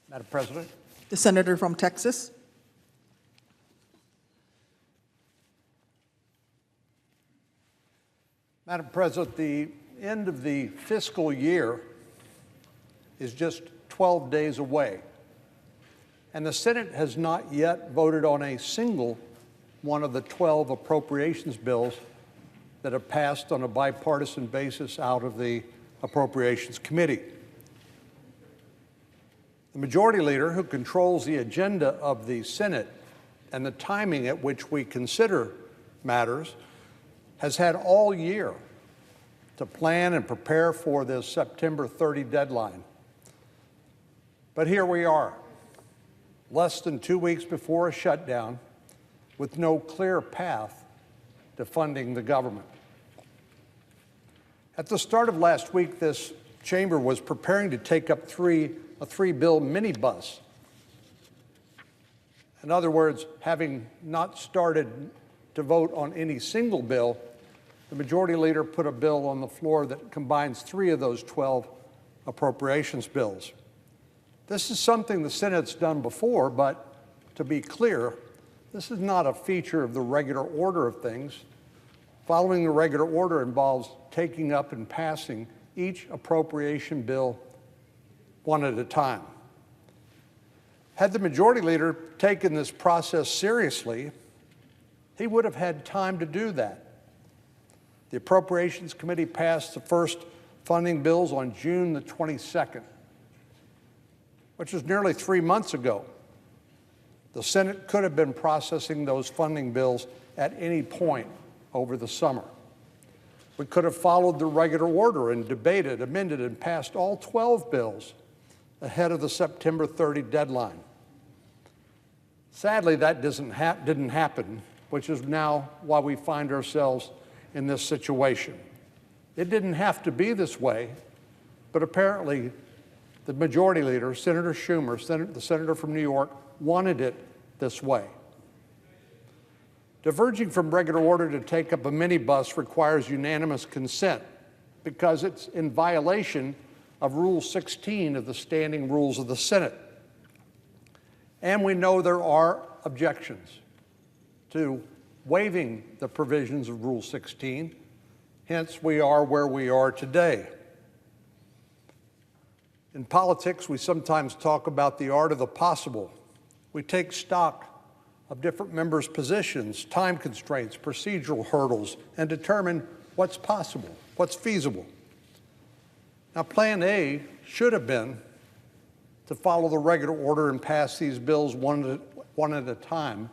Madam President. The senator from Texas. Madam President, the end of the fiscal year is just 12 days away, and the Senate has not yet voted on a single one of the 12 appropriations bills that have passed on a bipartisan basis out of the Appropriations Committee. The Majority Leader, who controls the agenda of the Senate and the timing at which we consider matters, has had all year to plan and prepare for this September 30 deadline. But here we are, less than 2 weeks before a shutdown, with no clear path to funding the government. At the start of last week, this chamber was preparing to take up a three-bill minibus. In other words, having not started to vote on any single bill, the Majority Leader put a bill on the floor that combines 3 of those 12 appropriations bills. This is something the Senate's done before, but to be clear, this is not a feature of the regular order of things. Following the regular order involves taking up and passing each appropriation bill one at a time. Had the Majority Leader taken this process seriously, he would have had time to do that. The Appropriations Committee passed the first funding bills on June the 22nd, which was nearly 3 months ago. The Senate could have been processing those funding bills at any point over the summer. We could have followed the regular order and debated, amended, and passed all 12 bills ahead of the September 30 deadline. Sadly, that didn't happen, which is now why we find ourselves in this situation. It didn't have to be this way, but apparently the Majority Leader, Senator Schumer, the senator from New York, wanted it this way. Diverging from regular order to take up a minibus requires unanimous consent because it's in violation of Rule 16 of the Standing Rules of the Senate. And we know there are objections to waiving the provisions of Rule 16, hence we are where we are today. In politics, we sometimes talk about the art of the possible. We take stock of different members' positions, time constraints, procedural hurdles, and determine what's possible, what's feasible. Now, Plan A should have been to follow the regular order and pass these bills one at a time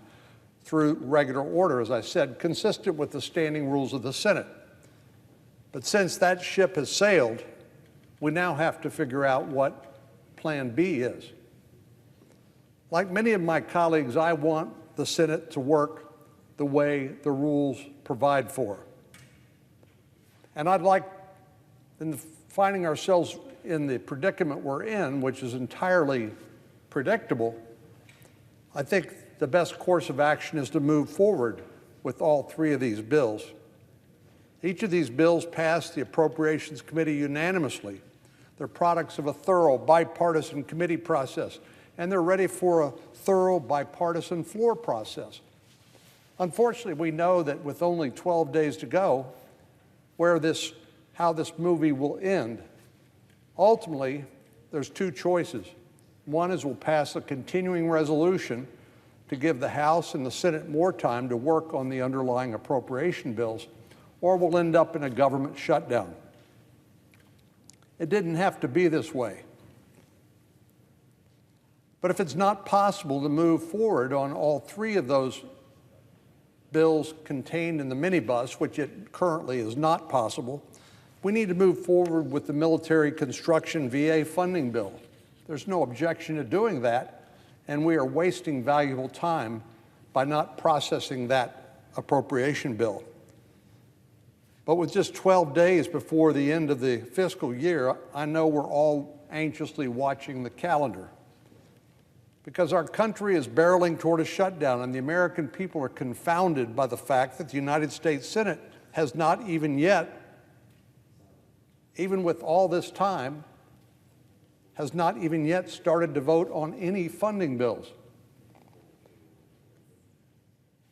through regular order, as I said, consistent with the standing rules of the Senate. But since that ship has sailed, we now have to figure out what Plan B is. Like many of my colleagues, I want the Senate to work the way the rules provide for. And I'd like, in finding ourselves in the predicament we're in, which is entirely predictable, I think the best course of action is to move forward with all 3 of these bills. Each of these bills passed the Appropriations Committee unanimously. They're products of a thorough bipartisan committee process, and they're ready for a thorough bipartisan floor process. Unfortunately, we know that with only 12 days to go, how this movie will end. Ultimately, there's 2 choices. One is we'll pass a continuing resolution to give the House and the Senate more time to work on the underlying appropriation bills, or we'll end up in a government shutdown. It didn't have to be this way. But if it's not possible to move forward on all 3 of those bills contained in the minibus, which it currently is not possible, we need to move forward with the military construction VA funding bill. There's no objection to doing that, and we are wasting valuable time by not processing that appropriation bill. But with just 12 days before the end of the fiscal year, I know we're all anxiously watching the calendar, because our country is barreling toward a shutdown, and the American people are confounded by the fact that the United States Senate has not even yet, even with all this time, has not even yet started to vote on any funding bills.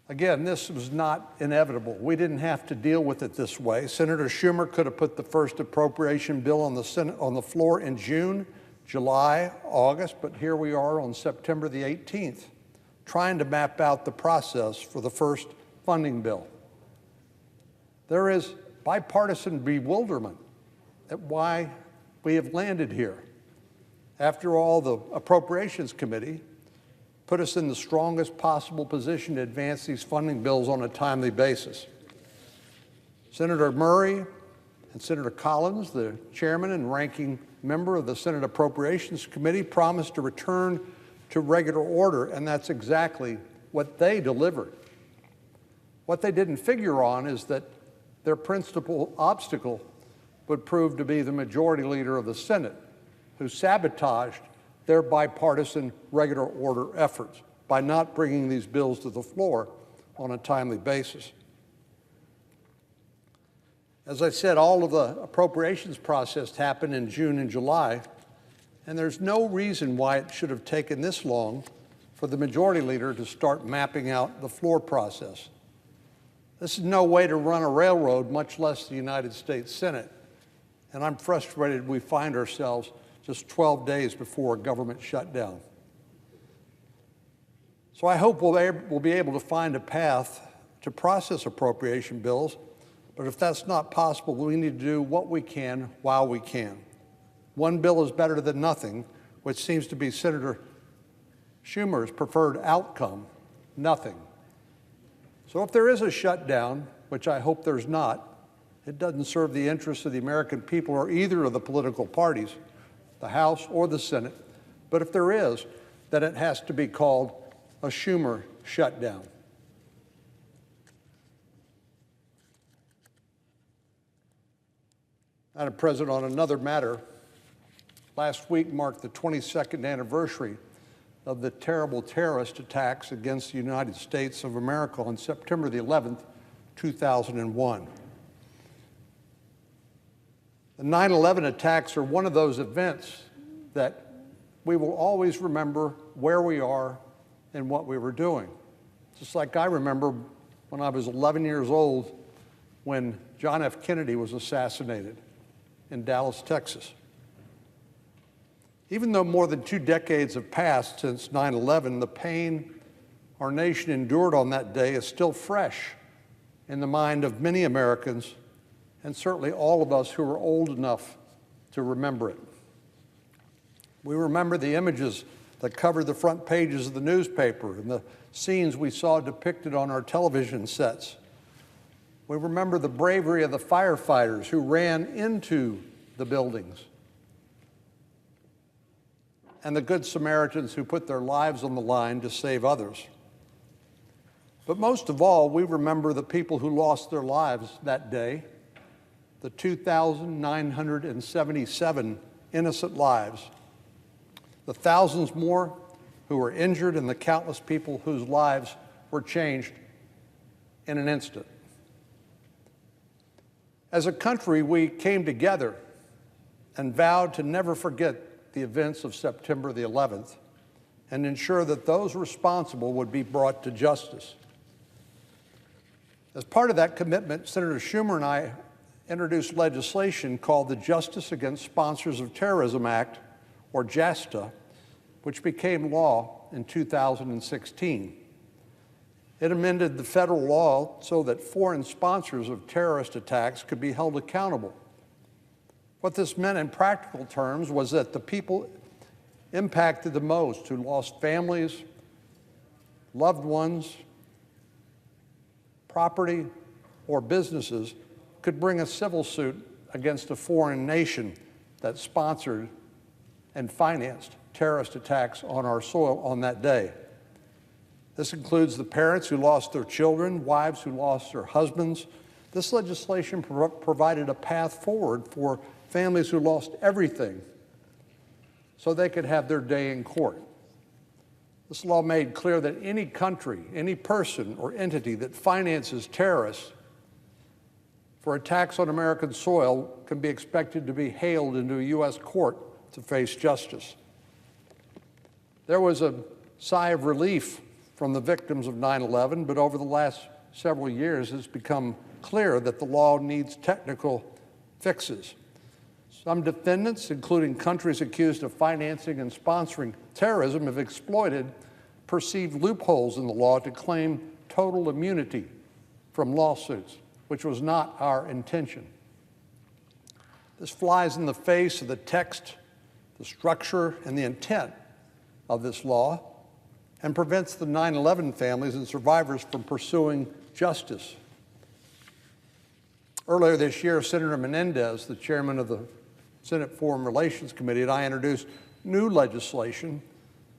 Again, this was not inevitable. We didn't have to deal with it this way. Senator Schumer could have put the first appropriation bill on the floor in June, July, August, but here we are on September the 18th, trying to map out the process for the first funding bill. There is bipartisan bewilderment at why we have landed here. After all, the Appropriations Committee put us in the strongest possible position to advance these funding bills on a timely basis. Senator Murray and Senator Collins, the chairman and ranking member of the Senate Appropriations Committee, promised to return to regular order, and that's exactly what they delivered. What they didn't figure on is that their principal obstacle would prove to be the majority leader of the Senate, who sabotaged their bipartisan regular order efforts by not bringing these bills to the floor on a timely basis. As I said, all of the appropriations process happened in June and July, and there's no reason why it should have taken this long for the majority leader to start mapping out the floor process. This is no way to run a railroad, much less the United States Senate, and I'm frustrated we find ourselves just 12 days before a government shutdown. So I hope we'll be able to find a path to process appropriation bills, but if that's not possible, we need to do what we can while we can. One bill is better than nothing, which seems to be Senator Schumer's preferred outcome, nothing. So if there is a shutdown, which I hope there's not, it doesn't serve the interests of the American people or either of the political parties, the House or the Senate. But if there is, then it has to be called a Schumer shutdown. Madam President, on another matter, last week marked the 22nd anniversary of the terrible terrorist attacks against the United States of America on September the 11th, 2001. The 9/11 attacks are one of those events that we will always remember where we are and what we were doing. Just like I remember when I was 11 years old when John F. Kennedy was assassinated in Dallas, Texas. Even though more than 2 decades have passed since 9/11, the pain our nation endured on that day is still fresh in the mind of many Americans, and certainly all of us who are old enough to remember it. We remember the images that covered the front pages of the newspaper and the scenes we saw depicted on our television sets. We remember the bravery of the firefighters who ran into the buildings and the good Samaritans who put their lives on the line to save others. But most of all, we remember the people who lost their lives that day, the 2,977 innocent lives, the thousands more who were injured, and the countless people whose lives were changed in an instant. As a country, we came together and vowed to never forget the events of September the 11th and ensure that those responsible would be brought to justice. As part of that commitment, Senator Schumer and I introduced legislation called the Justice Against Sponsors of Terrorism Act, or JASTA, which became law in 2016. It amended the federal law so that foreign sponsors of terrorist attacks could be held accountable. What this meant in practical terms was that the people impacted the most, who lost families, loved ones, property, or businesses, could bring a civil suit against a foreign nation that sponsored and financed terrorist attacks on our soil on that day. This includes the parents who lost their children, wives who lost their husbands. This legislation provided a path forward for families who lost everything so they could have their day in court. This law made clear that any country, any person or entity that finances terrorists for attacks on American soil can be expected to be hailed into a U.S. court to face justice. There was a sigh of relief from the victims of 9/11, but over the last several years it's become clear that the law needs technical fixes. Some defendants, including countries accused of financing and sponsoring terrorism, have exploited perceived loopholes in the law to claim total immunity from lawsuits, which was not our intention. This flies in the face of the text, the structure, and the intent of this law, and prevents the 9/11 families and survivors from pursuing justice. Earlier this year, Senator Menendez, the chairman of the Senate Foreign Relations Committee, and I introduced new legislation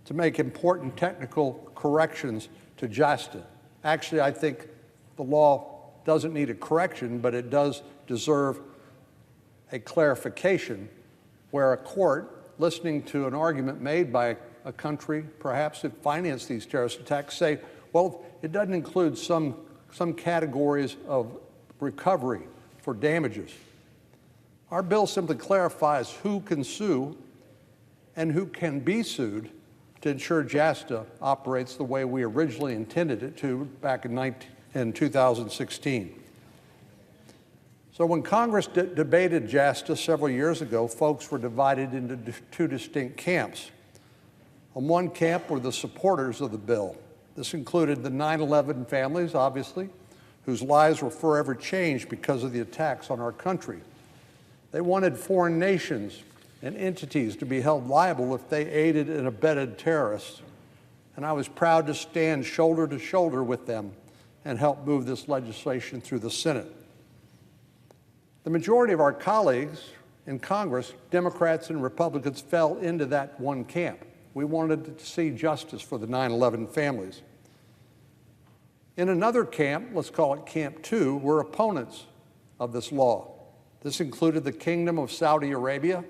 to make important technical corrections to JASTA. Actually, I think the law doesn't need a correction, but it does deserve a clarification where a court, listening to an argument made by a country, perhaps that financed these terrorist attacks, say, well, it doesn't include some categories of recovery for damages. Our bill simply clarifies who can sue and who can be sued to ensure JASTA operates the way we originally intended it to back in 2016. So when Congress debated JASTA several years ago, folks were divided into two distinct camps. On one camp were the supporters of the bill. This included the 9/11 families, obviously, whose lives were forever changed because of the attacks on our country. They wanted foreign nations and entities to be held liable if they aided and abetted terrorists. And I was proud to stand shoulder to shoulder with them and help move this legislation through the Senate. The majority of our colleagues in Congress, Democrats and Republicans, fell into that one camp. We wanted to see justice for the 9/11 families. In another camp, let's call it Camp 2, were opponents of this law. This included the Kingdom of Saudi Arabia,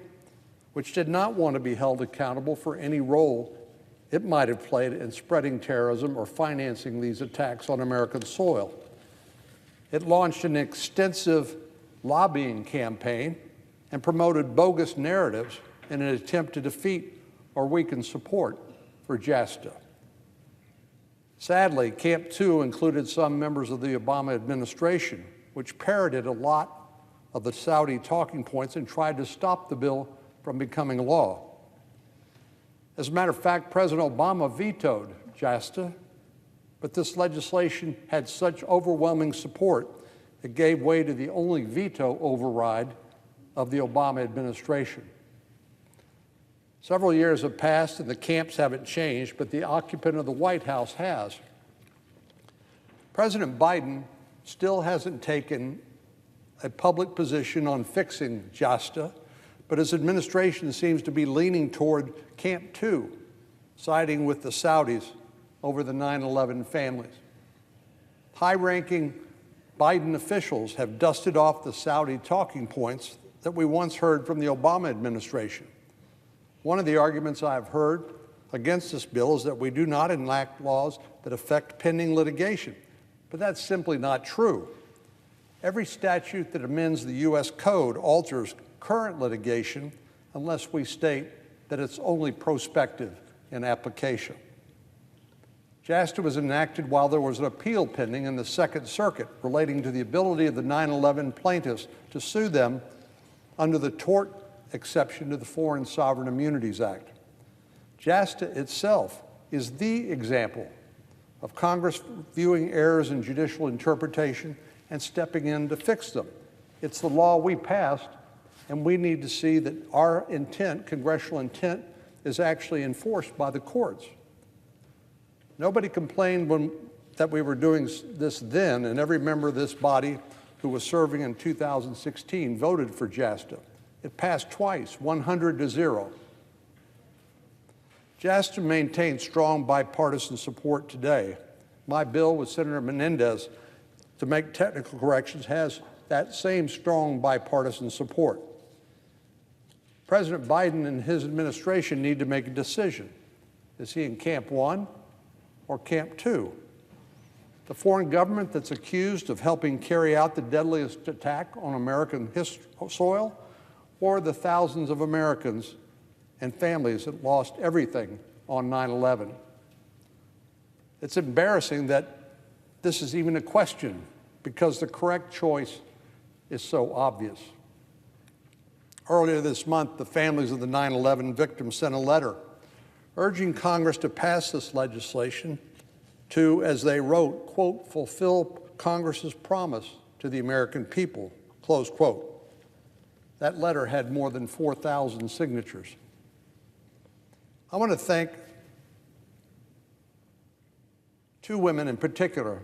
which did not want to be held accountable for any role it might have played in spreading terrorism or financing these attacks on American soil. It launched an extensive lobbying campaign and promoted bogus narratives in an attempt to defeat or weaken support for JASTA. Sadly, Camp 2 included some members of the Obama administration, which parroted a lot of the Saudi talking points and tried to stop the bill from becoming law. As a matter of fact, President Obama vetoed JASTA, but this legislation had such overwhelming support, it gave way to the only veto override of the Obama administration. Several years have passed and the camps haven't changed, but the occupant of the White House has. President Biden still hasn't taken a public position on fixing JASTA, but his administration seems to be leaning toward Camp 2, siding with the Saudis over the 9/11 families. High-ranking Biden officials have dusted off the Saudi talking points that we once heard from the Obama administration. One of the arguments I've heard against this bill is that we do not enact laws that affect pending litigation, but that's simply not true. Every statute that amends the U.S. Code alters current litigation unless we state that it's only prospective in application. JASTA was enacted while there was an appeal pending in the Second Circuit relating to the ability of the 9/11 plaintiffs to sue them under the tort exception to the Foreign Sovereign Immunities Act. JASTA itself is the example of Congress viewing errors in judicial interpretation and stepping in to fix them. It's the law we passed, and we need to see that our intent, congressional intent, is actually enforced by the courts. Nobody complained that we were doing this then, and every member of this body who was serving in 2016 voted for JASTA. It passed twice, 100-0. JASTA maintains strong bipartisan support today. My bill with Senator Menendez to make technical corrections has that same strong bipartisan support. President Biden and his administration need to make a decision. Is he in Camp 1 or Camp 2? The foreign government that's accused of helping carry out the deadliest attack on American soil, or the thousands of Americans and families that lost everything on 9/11. It's embarrassing that this is even a question because the correct choice is so obvious. Earlier this month, the families of the 9/11 victims sent a letter urging Congress to pass this legislation to, as they wrote, quote, fulfill Congress's promise to the American people, close quote. That letter had more than 4,000 signatures. I want to thank two women in particular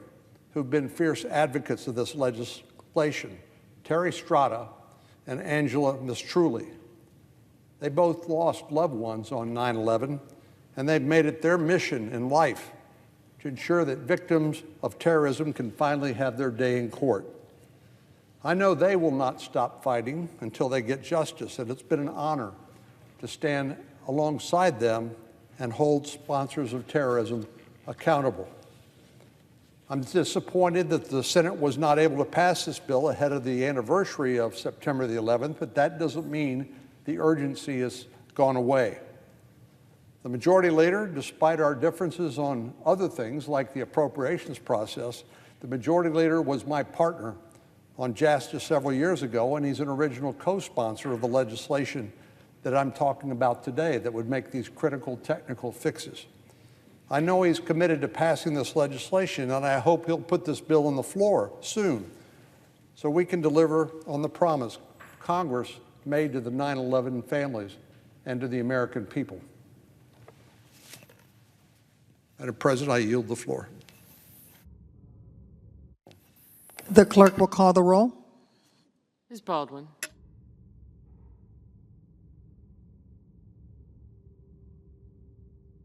who've been fierce advocates of this legislation, Terry Strada and Angela Mistrulli. They both lost loved ones on 9/11, and they've made it their mission in life to ensure that victims of terrorism can finally have their day in court. I know they will not stop fighting until they get justice, and it's been an honor to stand alongside them and hold sponsors of terrorism accountable. I'm disappointed that the Senate was not able to pass this bill ahead of the anniversary of September the 11th, but that doesn't mean the urgency has gone away. The majority leader, despite our differences on other things like the appropriations process, the majority leader was my partner on JASTA several years ago, and he's an original co-sponsor of the legislation that I'm talking about today that would make these critical technical fixes. I know he's committed to passing this legislation, and I hope he'll put this bill on the floor soon so we can deliver on the promise Congress made to the 9/11 families and to the American people. Madam President, I yield the floor. The clerk will call the roll. Ms. Baldwin.